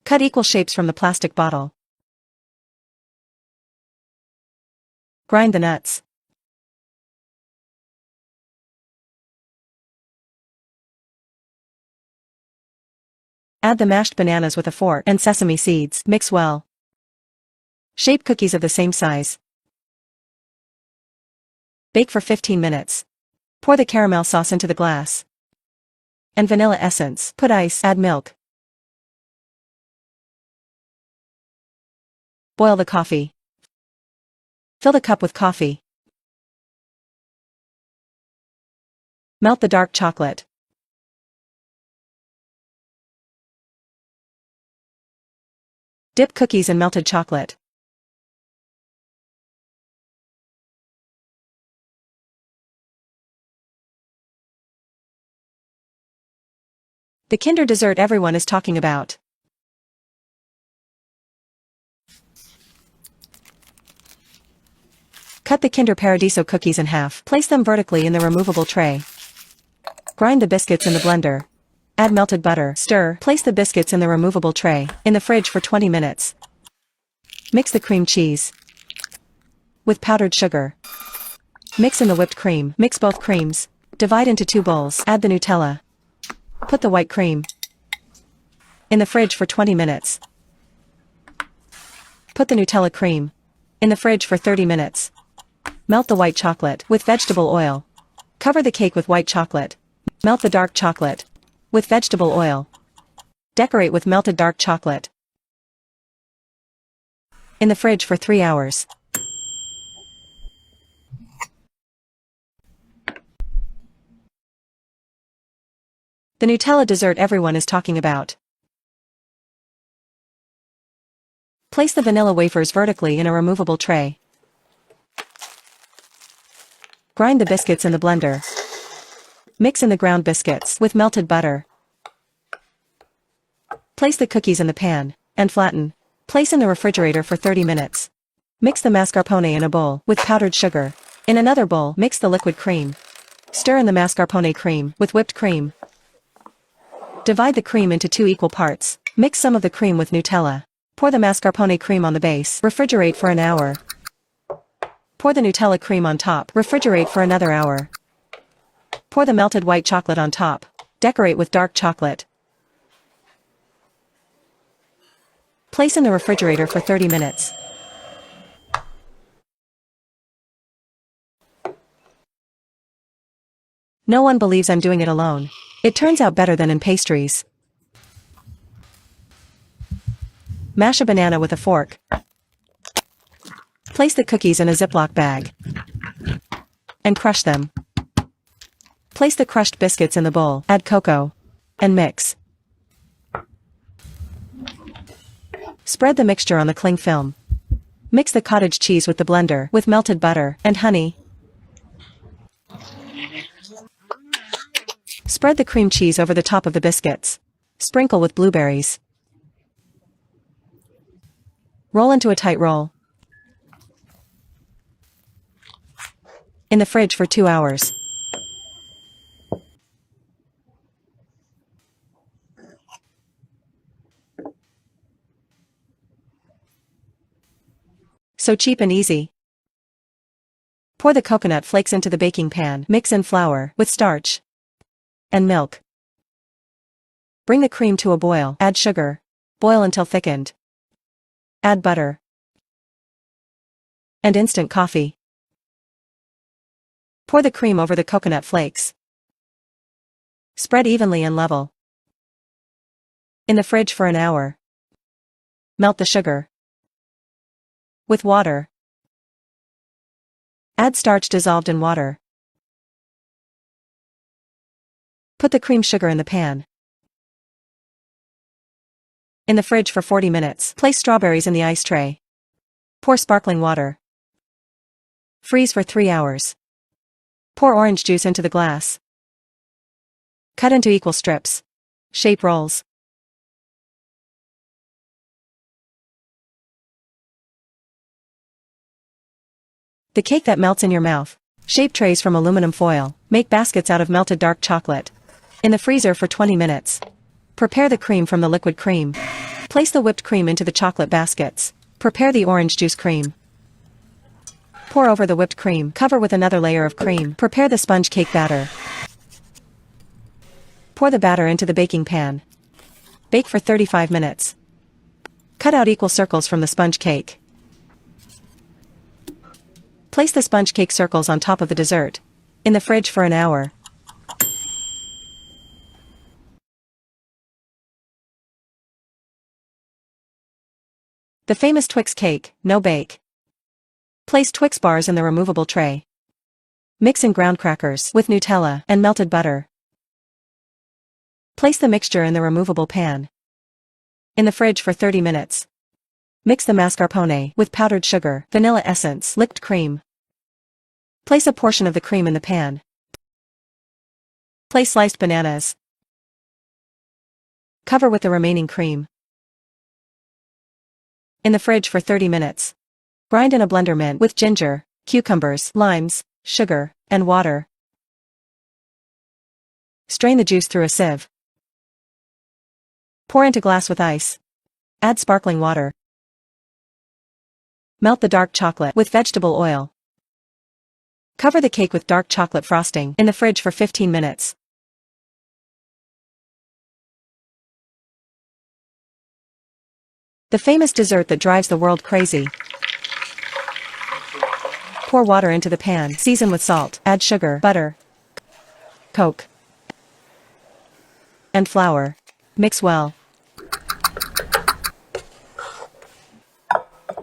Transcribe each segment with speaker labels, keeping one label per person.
Speaker 1: Cut equal shapes from the plastic bottle. Grind the nuts. Add the mashed bananas with a fork and sesame seeds. Mix well. Shape cookies of the same size. Bake for 15 minutes. Pour the caramel sauce into the glass. And vanilla essence. Put ice. Add milk. Boil the coffee. Fill the cup with coffee. Melt the dark chocolate. Dip cookies in melted chocolate. The Kinder dessert everyone is talking about. Cut the Kinder Paradiso cookies in half. Place them vertically in the removable tray. Grind the biscuits in the blender. Add melted butter. Stir. Place the biscuits in the removable tray, in the fridge for 20 minutes. Mix the cream cheese with powdered sugar. Mix in the whipped cream. Mix both creams. Divide into 2 bowls. Add the Nutella. Put the white cream in the fridge for 20 minutes. Put the Nutella cream in the fridge for 30 minutes. Melt the white chocolate with vegetable oil. Cover the cake with white chocolate. Melt the dark chocolate with vegetable oil. Decorate with melted dark chocolate. In the fridge for 3 hours. The Nutella dessert everyone is talking about. Place the vanilla wafers vertically in a removable tray. Grind the biscuits in the blender. Mix in the ground biscuits with melted butter. Place the cookies in the pan, and flatten. Place in the refrigerator for 30 minutes. Mix the mascarpone in a bowl with powdered sugar. In another bowl, mix the liquid cream. Stir in the mascarpone cream with whipped cream. Divide the cream into 2 equal parts. Mix some of the cream with Nutella. Pour the mascarpone cream on the base. Refrigerate for an hour. Pour the Nutella cream on top. Refrigerate for another hour. Pour the melted white chocolate on top. Decorate with dark chocolate. Place in the refrigerator for 30 minutes. No one believes I'm doing it alone. It turns out better than in pastries. Mash a banana with a fork. Place the cookies in a Ziploc bag. And crush them. Place the crushed biscuits in the bowl, add cocoa, and mix. Spread the mixture on the cling film. Mix the cottage cheese with the blender, with melted butter, and honey. Spread the cream cheese over the top of the biscuits. Sprinkle with blueberries. Roll into a tight roll. In the fridge for 2 hours. So cheap and easy. Pour the coconut flakes into the baking pan. Mix in flour with starch and milk. Bring the cream to a boil. Add sugar. Boil until thickened. Add butter and instant coffee. Pour the cream over the coconut flakes. Spread evenly and level. In the fridge for an hour. Melt the sugar with water. Add starch dissolved in water. Put the cream sugar in the pan. In the fridge for 40 minutes. Place strawberries in the ice tray. Pour sparkling water. Freeze for 3 hours. Pour orange juice into the glass. Cut into equal strips. Shape rolls. The cake that melts in your mouth. Shape trays from aluminum foil. Make baskets out of melted dark chocolate. In the freezer for 20 minutes. Prepare the cream from the liquid cream. Place Place the whipped cream into the chocolate baskets. Prepare the orange juice cream. Pour over the whipped cream. Cover with another layer of cream. Prepare the sponge cake batter. Pour the batter into the baking pan. Bake for 35 minutes. Cut out equal circles from the sponge cake. Place the sponge cake circles on top of the dessert. In the fridge for an hour. The famous Twix cake, no bake. Place Twix bars in the removable tray. Mix in ground crackers with Nutella and melted butter. Place the mixture in the removable pan. In the fridge for 30 minutes. Mix the mascarpone with powdered sugar, vanilla essence, liquid cream. Place a portion of the cream in the pan. Place sliced bananas. Cover with the remaining cream. In the fridge for 30 minutes. Grind in a blender mint with ginger, cucumbers, limes, sugar, and water. Strain the juice through a sieve. Pour into glass with ice. Add sparkling water. Melt the dark chocolate with vegetable oil. Cover the cake with dark chocolate frosting in the fridge for 15 minutes. The famous dessert that drives the world crazy. Pour water into the pan, season with salt, add sugar, butter, Coke, and flour. Mix well.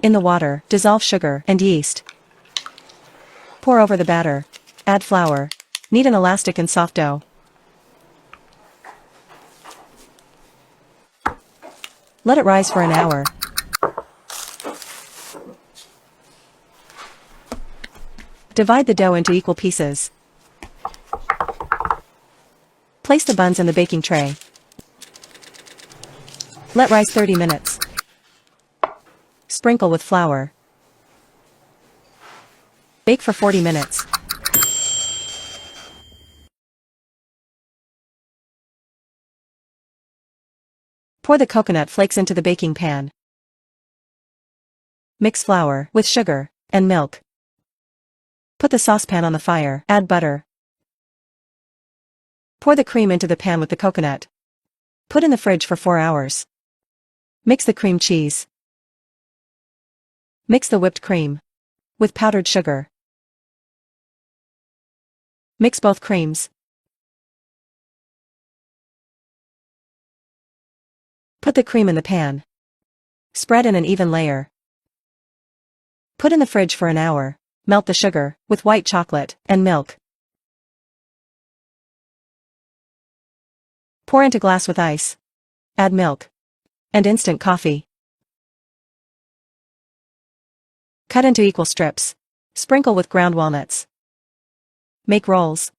Speaker 1: In the water, dissolve sugar and yeast. Pour over the batter. Add flour. Knead an elastic and soft dough. Let it rise for an hour. Divide the dough into equal pieces. Place the buns in the baking tray. Let rise 30 minutes. Sprinkle with flour. Bake for 40 minutes. Pour the coconut flakes into the baking pan. Mix flour with sugar and milk. Put the saucepan on the fire, add butter. Pour the cream into the pan with the coconut. Put in the fridge for 4 hours. Mix the cream cheese. Mix the whipped cream with powdered sugar. Mix both creams. Put the cream in the pan. Spread in an even layer. Put in the fridge for an hour. Melt the sugar with white chocolate and milk. Pour into glass with ice. Add milk and instant coffee. Cut into equal strips. Sprinkle with ground walnuts. Make rolls.